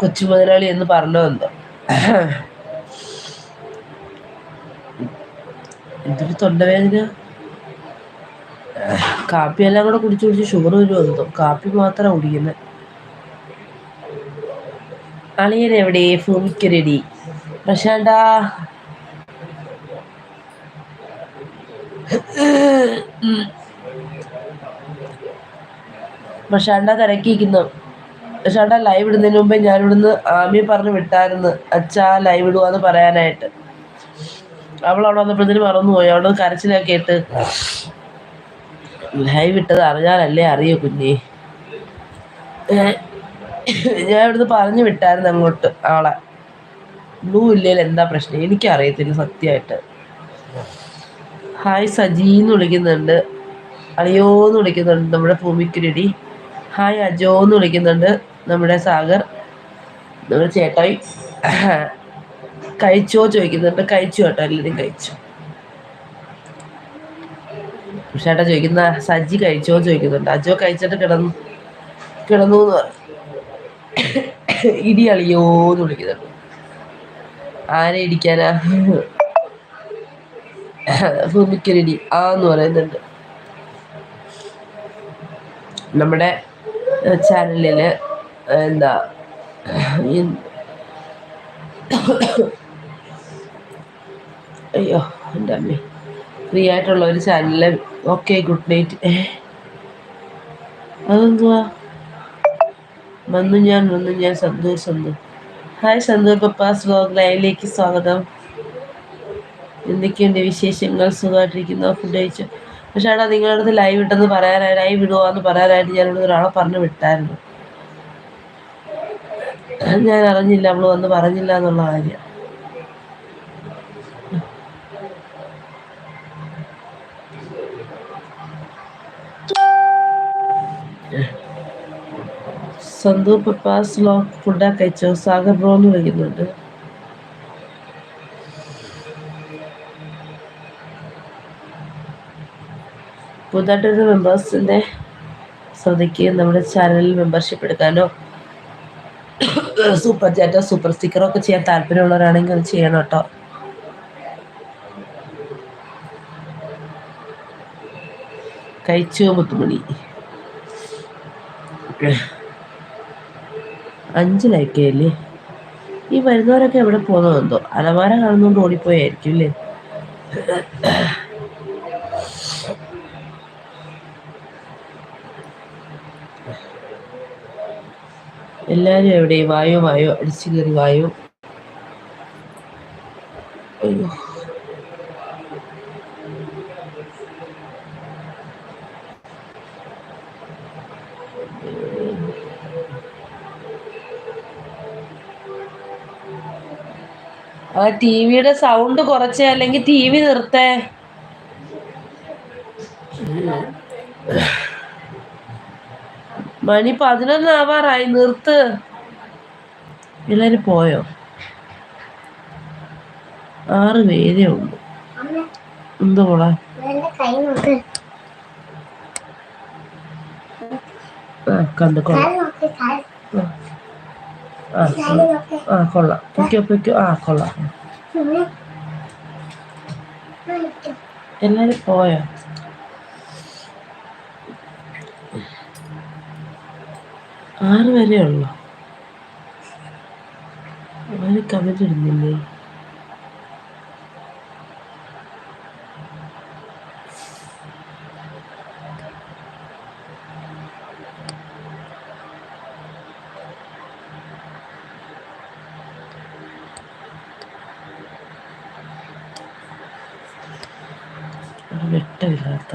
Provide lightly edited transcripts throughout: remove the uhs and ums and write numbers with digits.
കൊച്ചു മുതലാളി എന്ന് പറഞ്ഞോ എന്തോ. എന്തൊരു തൊണ്ടവേദന. കാപ്പി എല്ലാം കൂടെ കുടിച്ച് കുടിച്ച് ഷുഗർ വരുമോ എന്തോ. കാപ്പി മാത്രം കുടിക്കുന്നത്. അളിയനെവിടെ? ഭൂമിക്കരടി പ്രശാന്താ. പ്രശാന്ത തിരക്കിയിരിക്കുന്നു. പ്രശാന്ത ലൈവ് ഇടുന്നതിന് മുമ്പേ ഞാനിവിടുന്ന് ആമിയെ പറഞ്ഞ് വിട്ടായിരുന്നു അച്ഛാ ലൈവ് ഇടുവാന്ന് പറയാനായിട്ട്. അവൾ അവിടെ വന്നപ്പോഴത്തേന് മറന്നുപോയി. അവിടെ കരച്ചിലൊക്കെ കേട്ട് ലൈവ് ഇട്ടത് അറിഞ്ഞാലല്ലേ അറിയോ കുഞ്ഞേ. ഞാൻ ഇവിടുന്ന് പറഞ്ഞു വിട്ടായിരുന്നു അങ്ങോട്ട് ആളെ. ബ്ലൂ ഇല്ലേൽ എന്താ പ്രശ്നം എനിക്കറിയത്തില്ല സത്യമായിട്ട്. ഹായ് സജീന്ന് വിളിക്കുന്നുണ്ട്. അളിയോന്ന് വിളിക്കുന്നുണ്ട് നമ്മുടെ ഭൂമിക്കുരടി. ഹായ് അജോ എന്ന് വിളിക്കുന്നുണ്ട് നമ്മുടെ സാഗർ. നമ്മുടെ ചേട്ടായി കഴിച്ചോ ചോദിക്കുന്നുണ്ട്. കഴിച്ചു കേട്ടോ, എല്ലാവരും കഴിച്ചു. ചേട്ടാ ചോദിക്കുന്ന സജി കഴിച്ചോ ചോദിക്കുന്നുണ്ട്. അജോ കഴിച്ചിട്ട് കിടന്നു എന്ന് പറയും. ഇടി അളിയോന്ന് വിളിക്കുന്നുണ്ട്. ആരെ ഇടിക്കാനാ? ഭൂമിക്കൊരിടി ആന്ന് പറയുന്നുണ്ട്. നമ്മുടെ ചാനലില് എന്താ അയ്യോ എൻ്റെ അമ്മേ, ഫ്രീ ആയിട്ടുള്ള ഒരു ചാനലില്. Okay good night. അതെന്തുവാ? വന്നു ഞാൻ സന്തൂർ. ഹായ് സന്തൂർ പപ്പാസ് വ്ലോഗ് ലൈവിലേക്ക് സ്വാഗതം. എന്തൊക്കെയുണ്ട് വിശേഷങ്ങൾ? സുഖമായിട്ടിരിക്കുന്നു? ഫുഡ് കഴിച്ചു? പക്ഷേ ഏട്ടാ നിങ്ങളുടെ അടുത്ത് ലൈവ് ഇട്ടെന്ന് പറയാനായിട്ട്, ലൈവ് ഇടുവാന്ന് പറയാനായിട്ട് ഞാനിവിടെ ഒരാളെ പറഞ്ഞ് വിട്ടായിരുന്നു. ഞാൻ അറിഞ്ഞില്ല, അവള് വന്ന് പറഞ്ഞില്ല എന്നുള്ള കാര്യം. സന്തൂർ പപ്പാസ് വ്ലോഗ് ഫുഡൊക്കെ കഴിച്ചോ? സാഗർ ബ്രോ എന്ന് വിളിക്കുന്നുണ്ട്. പുതുതായിട്ടൊരു മെമ്പേഴ്സിൻ്റെ ശ്രദ്ധിക്കുക. നമ്മുടെ ചാനലിൽ മെമ്പർഷിപ്പ് എടുക്കാനോ സൂപ്പർ ചാറ്റോ സൂപ്പർ സ്റ്റിക്കറോ ഒക്കെ ചെയ്യാൻ താല്പര്യമുള്ളവരാണെങ്കിൽ അത് ചെയ്യണം കേട്ടോ. കഴിച്ചു മുത്തുമണി. 5 ലൈക്കല്ലേ? ഈ വരുന്നവരൊക്കെ എവിടെ പോകുന്നതെന്തോ. അലമാര കാണുന്നോണ്ട് ഓടിപ്പോയായിരിക്കും അല്ലേ? എല്ലാരും എവിടെ? വായോ അടിച്ചു കയറി വായോ. അയ്യോ ആ ടിവിയുടെ സൗണ്ട് കുറച്ചേ, അല്ലെങ്കിൽ ടി വി നിർത്തേ. മണി 11 ആവാറായി, നിർത്ത്. എല്ലാരും പോയോ? 6 പേരേ ഉള്ളു. എന്താ മോളെ? കണ്ടു കൊള്ളാം. പൊയ്ക്കോ. കൊള്ളാം. എല്ലാരും പോയോ? 6 വരെ ഉള്ളു. അവര് കമന്റ് ഇടുന്നില്ലേ? വെട്ടമില്ലാത്ത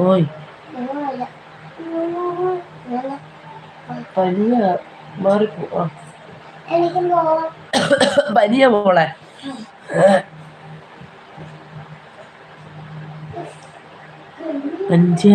ഓയ് പനിയ മാറിപ്പോ. പനിയ മോളെ. 5